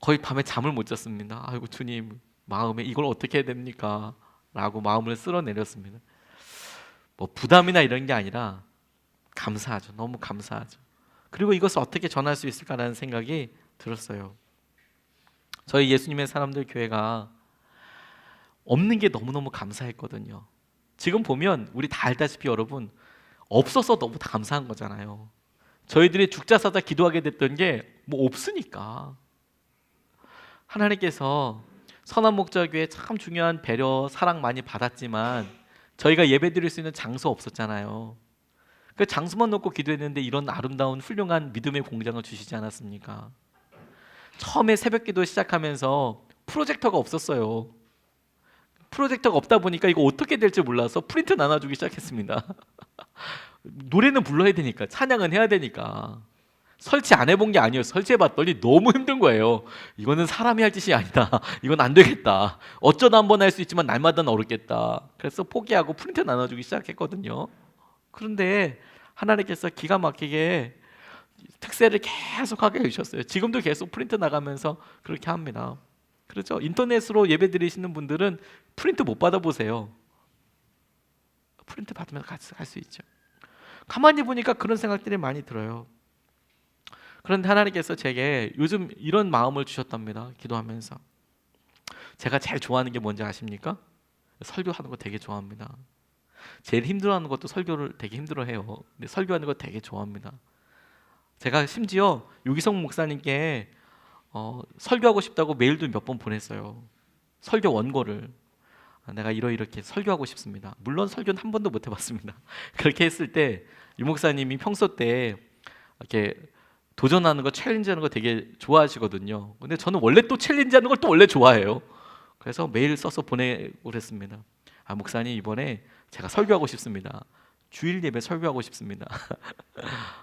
거의 밤에 잠을 못 잤습니다. 아이고 주님 마음에 이걸 어떻게 해야 됩니까? 라고 마음을 쓸어내렸습니다. 뭐 부담이나 이런 게 아니라 감사하죠. 너무 감사하죠. 그리고 이것을 어떻게 전할 수 있을까라는 생각이 들었어요. 저희 예수님의 사람들 교회가 없는 게 너무너무 감사했거든요. 지금 보면 우리 다 알다시피 여러분 없어서 너무 다 감사한 거잖아요. 저희들이 죽자 사자 기도하게 됐던 게 뭐 없으니까. 하나님께서 선한목자교회 참 중요한 배려 사랑 많이 받았지만 저희가 예배드릴 수 있는 장소 없었잖아요. 그 장소만 놓고 기도했는데 이런 아름다운 훌륭한 믿음의 공장을 주시지 않았습니까? 처음에 새벽기도 시작하면서 프로젝터가 없었어요. 프로젝터가 없다 보니까 이거 어떻게 될지 몰라서 프린트 나눠주기 시작했습니다. 노래는 불러야 되니까, 찬양은 해야 되니까. 설치 안 해본 게 아니에요. 설치해봤더니 너무 힘든 거예요. 이거는 사람이 할 짓이 아니다. 이건 안 되겠다. 어쩌다 한번 할 수 있지만 날마다는 어렵겠다. 그래서 포기하고 프린트 나눠주기 시작했거든요. 그런데 하나님께서 기가 막히게 특세를 계속하게 해주셨어요. 지금도 계속 프린트 나가면서 그렇게 합니다. 그렇죠? 인터넷으로 예배 드리시는 분들은 프린트 못 받아보세요. 프린트 받으면 갈 수 있죠. 가만히 보니까 그런 생각들이 많이 들어요. 그런데 하나님께서 제게 요즘 이런 마음을 주셨답니다. 기도하면서. 제가 제일 좋아하는 게 뭔지 아십니까? 설교하는 거 되게 좋아합니다. 제일 힘들어하는 것도 설교를 되게 힘들어해요. 근데 설교하는 거 되게 좋아합니다. 제가 심지어 유기성 목사님께 설교하고 싶다고 메일도 몇 번 보냈어요. 설교 원고를. 내가 이렇게 설교하고 싶습니다. 물론 설교는 한 번도 못 해봤습니다. 그렇게 했을 때 유 목사님이 평소 때 이렇게 도전하는 거, 챌린지하는 거 되게 좋아하시거든요. 근데 저는 원래 또 챌린지하는 걸 또 원래 좋아해요. 그래서 메일 써서 보내고 그랬습니다. 목사님 이번에 제가 설교하고 싶습니다. 주일 예배 설교하고 싶습니다.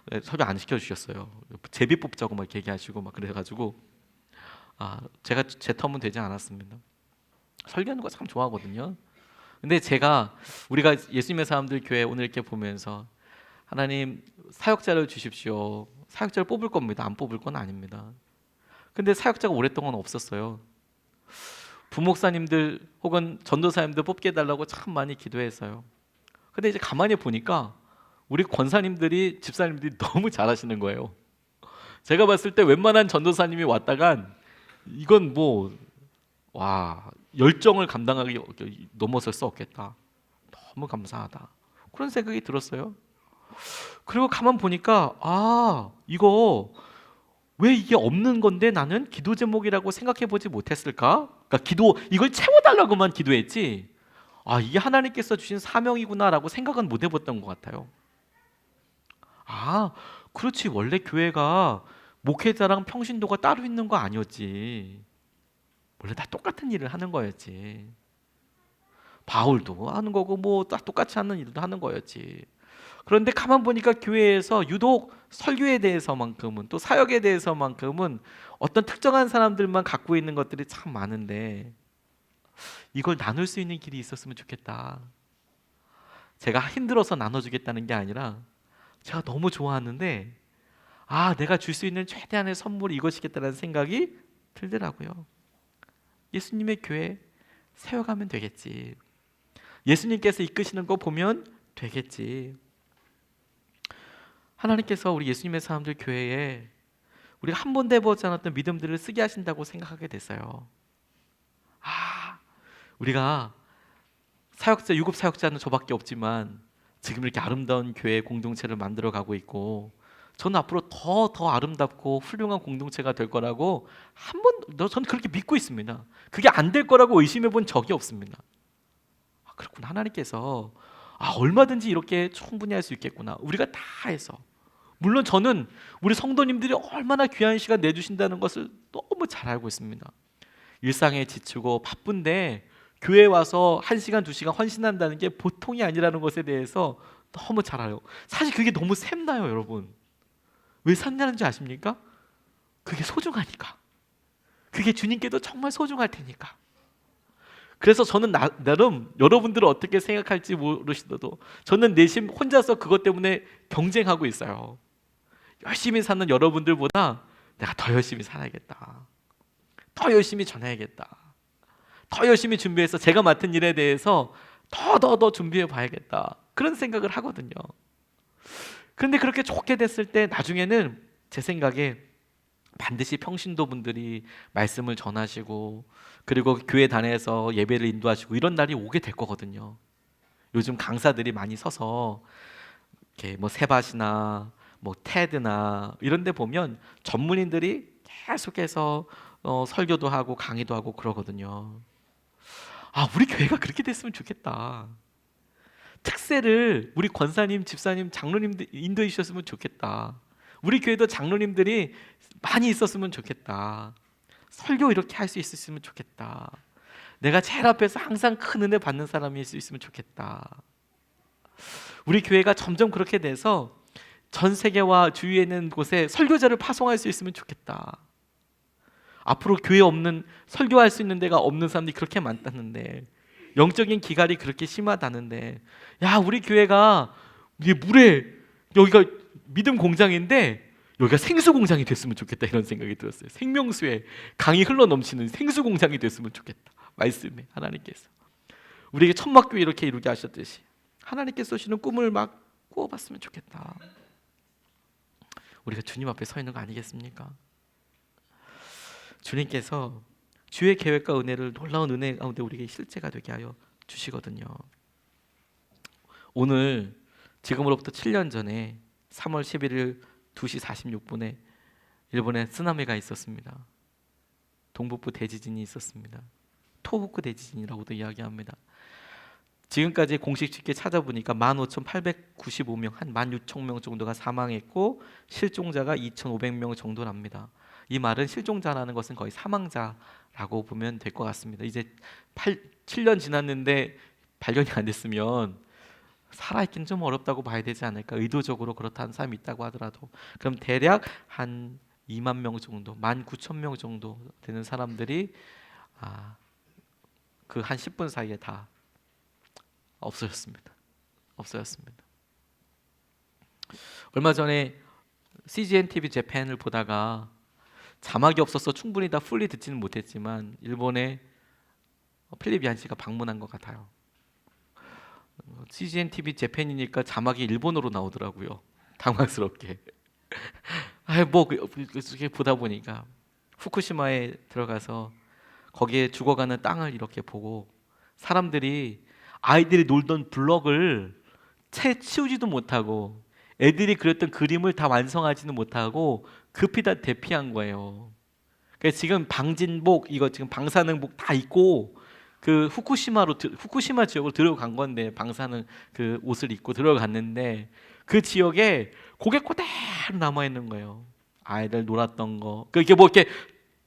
네, 설교 안 시켜주셨어요. 제비 뽑자고 막 얘기하시고 막 그래가지고 제가 제 텀은 되지 않았습니다. 설교하는 거 참 좋아하거든요. 근데 우리가 예수님의 사람들 교회 오늘 이렇게 보면서 하나님 사역자를 주십시오. 사역자를 뽑을 겁니다. 안 뽑을 건 아닙니다. 근데 사역자가 오랫동안 없었어요. 부목사님들 혹은 전도사님들 뽑게 해달라고 참 많이 기도했어요. 근데 이제 가만히 보니까 우리 권사님들이 집사님들이 너무 잘하시는 거예요. 제가 봤을 때 웬만한 전도사님이 왔다간 이건 열정을 감당하기 넘어설 수 없겠다. 너무 감사하다. 그런 생각이 들었어요. 그리고 가만 보니까 이거 왜 이게 없는 건데 나는 기도 제목이라고 생각해 보지 못했을까? 그러니까 이걸 채워달라고만 기도했지. 이게 하나님께서 주신 사명이구나라고 생각은 못 해봤던 것 같아요. 그렇지, 원래 교회가 목회자랑 평신도가 따로 있는 거 아니었지. 원래 다 똑같은 일을 하는 거였지. 바울도 하는 거고 다 똑같이 하는 일도 하는 거였지. 그런데 가만 보니까 교회에서 유독 설교에 대해서만큼은 또 사역에 대해서만큼은 어떤 특정한 사람들만 갖고 있는 것들이 참 많은데 이걸 나눌 수 있는 길이 있었으면 좋겠다. 제가 힘들어서 나눠주겠다는 게 아니라 제가 너무 좋아하는데 내가 줄 수 있는 최대한의 선물이 이것이겠다는 생각이 들더라고요. 예수님의 교회 세워가면 되겠지. 예수님께서 이끄시는 거 보면 되겠지. 하나님께서 우리 예수님의 사람들 교회에 우리가 한 번도 해보지 않았던 믿음들을 쓰게 하신다고 생각하게 됐어요. 우리가 사역자, 유급 사역자는 저밖에 없지만 지금 이렇게 아름다운 교회 공동체를 만들어가고 있고 저는 앞으로 더 아름답고 훌륭한 공동체가 될 거라고 저는 그렇게 믿고 있습니다. 그게 안 될 거라고 의심해 본 적이 없습니다. 그렇구나. 하나님께서 얼마든지 이렇게 충분히 할 수 있겠구나. 우리가 다 해서. 물론 저는 우리 성도님들이 얼마나 귀한 시간 내주신다는 것을 너무 잘 알고 있습니다. 일상에 지치고 바쁜데 교회에 와서 1시간, 2시간 헌신한다는 게 보통이 아니라는 것에 대해서 너무 잘 알아요. 사실 그게 너무 샘나요, 여러분. 왜 샘나는지 아십니까? 그게 소중하니까. 그게 주님께도 정말 소중할 테니까. 그래서 저는 나름 여러분들은 어떻게 생각할지 모르시더라도 저는 내심 혼자서 그것 때문에 경쟁하고 있어요. 열심히 사는 여러분들보다 내가 더 열심히 살아야겠다. 더 열심히 전해야겠다. 더 열심히 준비해서 제가 맡은 일에 대해서 더 준비해 봐야겠다. 그런 생각을 하거든요. 그런데 그렇게 좋게 됐을 때 나중에는 제 생각에 반드시 평신도 분들이 말씀을 전하시고 그리고 교회 단에서 예배를 인도하시고 이런 날이 오게 될 거거든요. 요즘 강사들이 많이 서서 이렇게 세바시나 테드나 이런 데 보면 전문인들이 계속해서 설교도 하고 강의도 하고 그러거든요. 우리 교회가 그렇게 됐으면 좋겠다. 특세를 우리 권사님, 집사님, 장로님들 인도해 주셨으면 좋겠다. 우리 교회도 장로님들이 많이 있었으면 좋겠다. 설교 이렇게 할 수 있었으면 좋겠다. 내가 제일 앞에서 항상 큰 은혜 받는 사람일 수 있으면 좋겠다. 우리 교회가 점점 그렇게 돼서 전 세계와 주위에 있는 곳에 설교자를 파송할 수 있으면 좋겠다. 앞으로 교회 없는, 설교할 수 있는 데가 없는 사람들이 그렇게 많다는데, 영적인 기갈이 그렇게 심하다는데, 우리 교회가 여기가 믿음 공장인데 여기가 생수 공장이 됐으면 좋겠다, 이런 생각이 들었어요. 생명수에 강이 흘러 넘치는 생수 공장이 됐으면 좋겠다. 말씀에 하나님께서 우리에게 천막교회 이렇게 이루게 하셨듯이 하나님께서 주시는 꿈을 막 꾸어봤으면 좋겠다. 우리가 주님 앞에 서 있는 거 아니겠습니까? 주님께서 주의 계획과 은혜를 놀라운 은혜 가운데 우리에게 실제가 되게 하여 주시거든요. 오늘 지금으로부터 7년 전에 3월 11일 2시 46분에 일본에 쓰나미가 있었습니다. 동북부 대지진이 있었습니다. 토호쿠 대지진이라고도 이야기합니다. 지금까지 공식 집계 찾아보니까 15,895명, 한 16,000명 정도가 사망했고 실종자가 2,500명 정도랍니다. 이 말은 실종자라는 것은 거의 사망자라고 보면 될 것 같습니다. 이제 7년 지났는데 발견이 안 됐으면 살아있기는 좀 어렵다고 봐야 되지 않을까. 의도적으로 그렇다는 사람이 있다고 하더라도. 그럼 대략 한 2만 명 정도, 19,000명 정도 되는 사람들이 그 한 10분 사이에 다 없어졌습니다. 얼마 전에 CGN TV 재팬을 보다가 자막이 없어서 충분히 다 풀리 듣지는 못했지만 일본에 필립 얀 씨가 방문한 것 같아요. CGN TV 재팬이니까 자막이 일본어로 나오더라고요. 당황스럽게. 그렇게 보다 보니까 후쿠시마에 들어가서 거기에 죽어가는 땅을 이렇게 보고 사람들이 아이들이 놀던 블럭을 채 치우지도 못하고 애들이 그렸던 그림을 다 완성하지는 못하고 급히 다 대피한 거예요. 그래서 지금 방진복 이거 지금 방사능복 다 입고 그 후쿠시마 지역으로 들어간 건데 방사능 그 옷을 입고 들어갔는데 그 지역에 그게 그대로 남아 있는 거예요. 아이들 놀았던 거. 이게 뭐 이렇게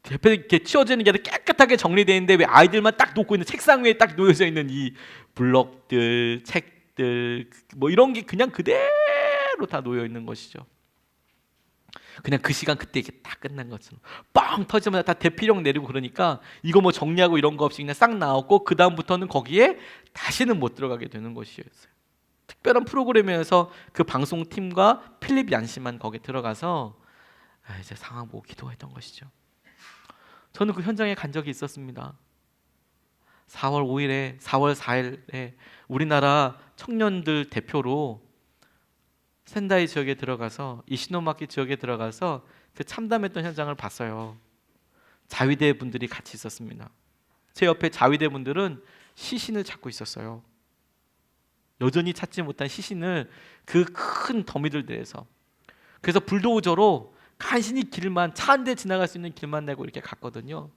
이렇게 치워지는 게 아니라 깨끗하게 정리되어 있는데 왜 아이들만 딱 놓고 있는 책상 위에 딱 놓여져 있는 이 블럭들, 책들 뭐 이런 게 그냥 그대로 다 놓여 있는 것이죠. 그냥 그 시간 그때 이게 다 끝난 것처럼 빵 터지자마자 다 대피령 내리고 그러니까 이거 뭐 정리하고 이런 거 없이 그냥 싹 나왔고 그 다음부터는 거기에 다시는 못 들어가게 되는 것이었어요. 특별한 프로그램에서 그 방송팀과 필립 얀 씨만 거기에 들어가서 이제 상황 보고 기도했던 것이죠. 저는 그 현장에 간 적이 있었습니다. 4월 4일에 우리나라 청년들 대표로 센다이 지역에 들어가서 이시노마키 지역에 들어가서 그 참담했던 현장을 봤어요. 자위대 분들이 같이 있었습니다. 제 옆에 자위대 분들은 시신을 찾고 있었어요. 여전히 찾지 못한 시신을 그 큰 더미들 내에서. 그래서 불도저로 간신히 차 한 대 지나갈 수 있는 길만 내고 이렇게 갔거든요.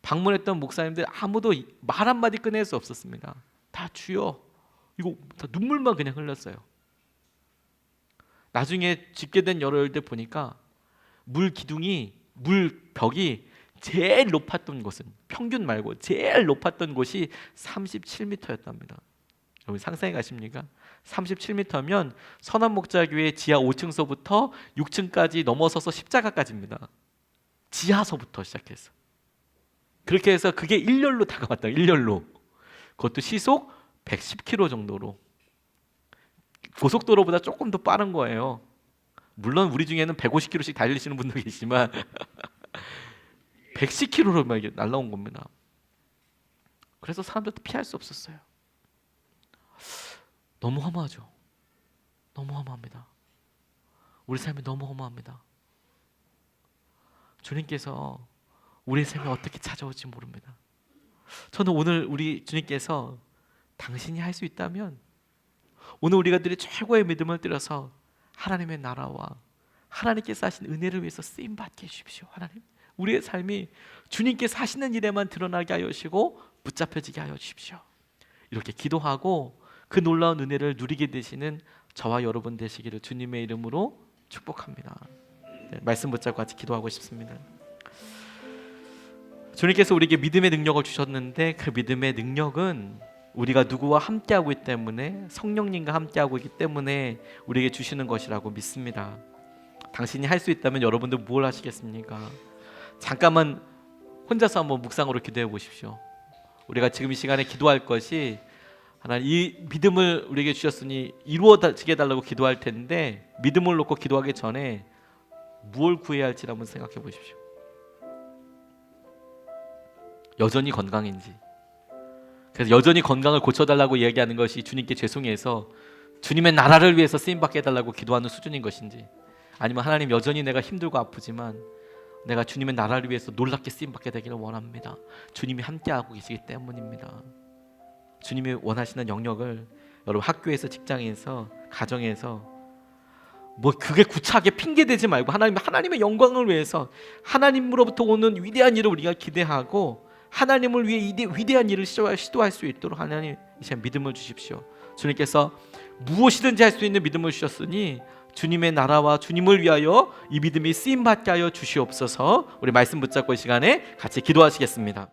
방문했던 목사님들 아무도 말 한마디 꺼낼 수 없었습니다. 다 주여 이거 다 눈물만 그냥 흘렸어요. 나중에 집계된 열흘들 보니까 물 벽이 제일 높았던 곳은 평균 말고 제일 높았던 곳이 37m였답니다. 여러분 상상해 가십니까? 37m면 선한목자교회 지하 5층서부터 6층까지 넘어서서 십자가까지입니다. 지하서부터 시작해서 그렇게 해서 그게 일렬로 다가왔다. 일렬로. 그것도 시속 110km 정도로. 고속도로보다 조금 더 빠른 거예요. 물론 우리 중에는 150km씩 달리시는 분도 계시지만 110km로 막 날라온 겁니다. 그래서 사람들도 피할 수 없었어요. 너무 허무하죠. 너무 허무합니다. 우리 삶이 너무 허무합니다. 주님께서 우리의 삶이 어떻게 찾아올지 모릅니다. 저는 오늘 우리 주님께서 당신이 할 수 있다면 오늘 우리가 드릴 최고의 믿음을 들여서 하나님의 나라와 하나님께서 하신 은혜를 위해서 쓰임받게 해주십시오. 하나님, 우리의 삶이 주님께서 하시는 일에만 드러나게 하여 주시고 붙잡혀지게 하여 주십시오. 이렇게 기도하고 그 놀라운 은혜를 누리게 되시는 저와 여러분 되시기를 주님의 이름으로 축복합니다. 말씀 붙잡고 같이 기도하고 싶습니다. 주님께서 우리에게 믿음의 능력을 주셨는데 그 믿음의 능력은 우리가 누구와 함께하고 있기 때문에 성령님과 함께하고 있기 때문에 우리에게 주시는 것이라고 믿습니다. 당신이 할 수 있다면 여러분들 뭘 하시겠습니까? 잠깐만 혼자서 한번 묵상으로 기도해 보십시오. 우리가 지금 이 시간에 기도할 것이 하나님 이 믿음을 우리에게 주셨으니 이루어지게 해달라고 기도할 텐데 믿음을 놓고 기도하기 전에 무엇을 구해야 할지 한번 생각해 보십시오. 여전히 건강인지, 그래서 여전히 건강을 고쳐달라고 이야기하는 것이 주님께 죄송해서 주님의 나라를 위해서 쓰임받게 해달라고 기도하는 수준인 것인지, 아니면 하나님 여전히 내가 힘들고 아프지만 내가 주님의 나라를 위해서 놀랍게 쓰임받게 되기를 원합니다. 주님이 함께하고 계시기 때문입니다. 주님이 원하시는 영역을 여러분 학교에서, 직장에서, 가정에서 뭐 그게 구차하게 핑계대지 말고 하나님의 영광을 위해서 하나님으로부터 오는 위대한 일을 우리가 기대하고 하나님을 위해 위대한 일을 시도할 수 있도록 하나님 이제 믿음을 주십시오. 주님께서 무엇이든지 할 수 있는 믿음을 주셨으니 주님의 나라와 주님을 위하여 이 믿음이 쓰임받게 하여 주시옵소서. 우리 말씀 붙잡고 이 시간에 같이 기도하시겠습니다.